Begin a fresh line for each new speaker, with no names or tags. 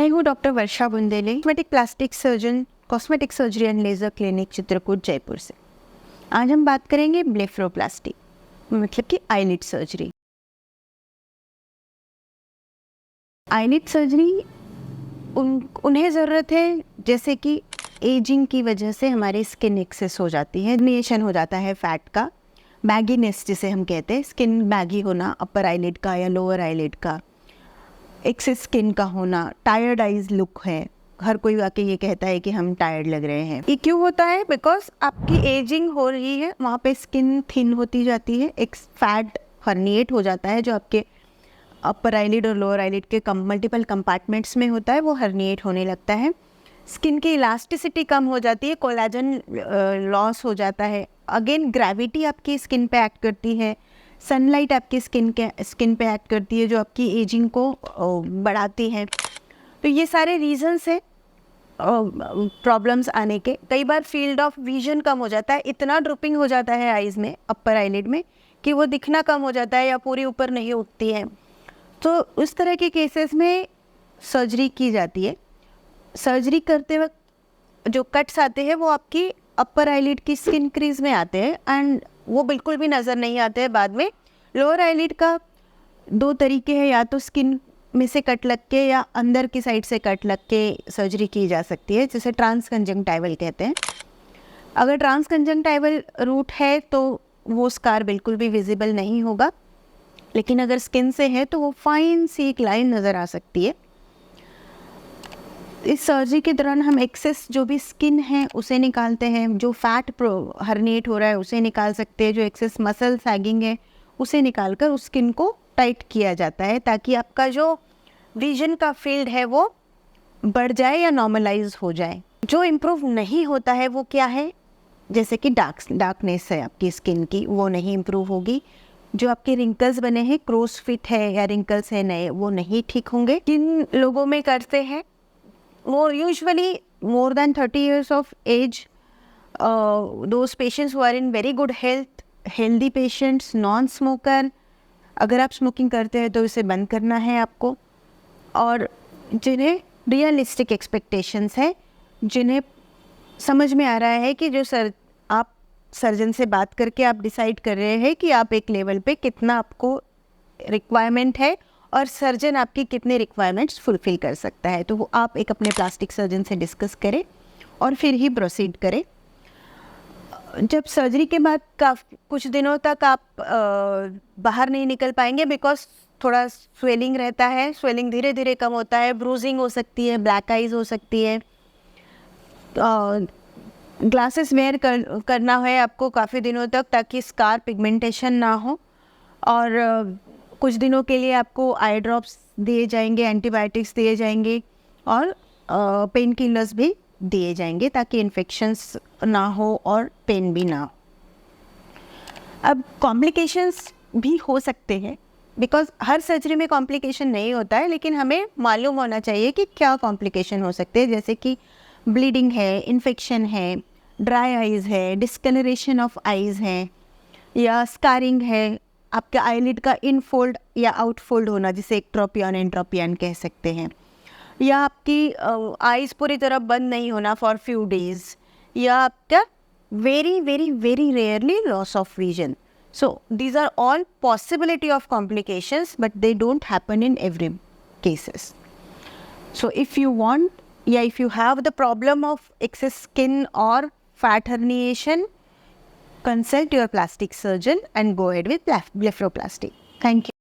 मैं हूँ doctor Varsha Bundele, cosmetic plastic surgeon, cosmetic surgery and laser clinic Chitrakoot Jaipur से। आज हम बात करेंगे ब्लेफरोप्लास्टी, मतलब कि आईलिड सर्जरी। आईलिड सर्जरी उन्हें ज़रूरत है जैसे कि एजिंग की वजह से हमारी स्किन एक्सेस हो जाती है, नेशन हो जाता है फैट का, बैगीनेस जिसे हम कहते हैं, स्किन बैगी होना अपर आईलिड का या लोअर आईलिड का, एक्सेस स्किन का होना, टायर्ड आइज लुक है, हर कोई आके ये कहता है कि हम टायर्ड लग रहे हैं। ये क्यों होता है? बिकॉज आपकी एजिंग हो रही है, वहाँ पे स्किन थिन होती जाती है, एक फैट हर्निएट हो जाता है जो आपके अपर आईलिड और लोअर आईलिड के मल्टीपल कंपार्टमेंट्स में होता है, वो हर्निएट होने लगता है। स्किन की इलास्टिसिटी कम हो जाती है, कोलाजन लॉस हो जाता है। अगेन ग्रेविटी आपकी स्किन पे एक्ट करती है, सनलाइट आपकी स्किन पे एक्ट करती है जो आपकी एजिंग को बढ़ाती है। तो ये सारे रीजंस है प्रॉब्लम्स आने के। कई बार फील्ड ऑफ विजन कम हो जाता है, इतना ड्रॉपिंग हो जाता है आइज़ में, अपर आईलिड में, कि वो दिखना कम हो जाता है या पूरी ऊपर नहीं उठती है। तो उस तरह के केसेस में सर्जरी की जाती है। सर्जरी करते वक्त जो कट्स आते हैं वो आपकी अपर आईलिड की स्किन क्रीज में आते हैं एंड वो बिल्कुल भी नज़र नहीं आते हैं बाद में। लोअर आईलिड का दो तरीके हैं, या तो स्किन में से कट लग के या अंदर की साइड से कट लग के सर्जरी की जा सकती है, जिसे ट्रांसकंजंक्टाइवल कहते हैं। अगर ट्रांसकंजंक्टाइवल रूट है तो वो स्कार बिल्कुल भी विजिबल नहीं होगा, लेकिन अगर स्किन से है तो वो फाइन सी एक लाइन नज़र आ सकती है। इस सर्जरी के दौरान हम एक्सेस जो भी स्किन है उसे निकालते हैं, जो फैट हर्निएट हो रहा है उसे निकाल सकते हैं, जो एक्सेस मसल सैगिंग है उसे निकालकर उस स्किन को टाइट किया जाता है, ताकि आपका जो विजन का फील्ड है वो बढ़ जाए या नॉर्मलाइज हो जाए। जो इम्प्रूव नहीं होता है वो क्या है? जैसे कि डार्कनेस है आपकी स्किन की, वो नहीं इम्प्रूव होगी। जो आपके रिंकल्स बने हैं, क्रोस फिट है या रिंकल्स है नए, वो नहीं ठीक होंगे। किन लोगों में करते हैं वो? Usually more than 30 years of age, those patients who are in very good health, healthy patients, non-smoker। अगर आप स्मोकिंग करते हैं तो इसे बंद करना है आपको। और जिन्हें रियलिस्टिक एक्सपेक्टेशंस है, जिन्हें समझ में आ रहा है कि जो आप सर्जन से बात करके आप डिसाइड कर रहे हैं कि आप एक लेवल पे कितना आपको रिक्वायरमेंट है और सर्जन आपकी कितने रिक्वायरमेंट्स फुलफ़िल कर सकता है, तो वो आप एक अपने प्लास्टिक सर्जन से डिस्कस करें और फिर ही प्रोसीड करें। जब सर्जरी के बाद कुछ दिनों तक आप बाहर नहीं निकल पाएंगे, बिकॉज थोड़ा स्वेलिंग रहता है, स्वेलिंग धीरे धीरे कम होता है, ब्रूजिंग हो सकती है, ब्लैक आइज हो सकती है। ग्लासेस वेयर करना है आपको काफ़ी दिनों तक, ताकि स्कार पिगमेंटेशन ना हो। और कुछ दिनों के लिए आपको आई ड्रॉप्स दिए जाएंगे, एंटीबायोटिक्स दिए जाएंगे और पेन किलर्स भी दिए जाएंगे, ताकि इन्फेक्शंस ना हो और पेन भी ना हो। अब कॉम्प्लिकेशंस भी हो सकते हैं, बिकॉज हर सर्जरी में कॉम्प्लिकेशन नहीं होता है, लेकिन हमें मालूम होना चाहिए कि क्या कॉम्प्लिकेशन हो सकते हैं। जैसे कि ब्लीडिंग है, इन्फेक्शन है, ड्राई आइज़ है, डिस्कलरेशन ऑफ आइज़ है, या स्कारिंग है, आपके आईलिड का इनफोल्ड या आउटफोल्ड होना, जिसे एक्ट्रोपियन एंट्रोपियन कह सकते हैं, या आपकी आइज़ पूरी तरह बंद नहीं होना फॉर फ्यू डेज, या आपका very very very rarely loss of vision. So these are all possibility of complications, but they don't happen in every cases. So if you want, या if you have the problem of excess skin or fat herniation, consult your plastic surgeon and go ahead with blepharoplasty. Thank you.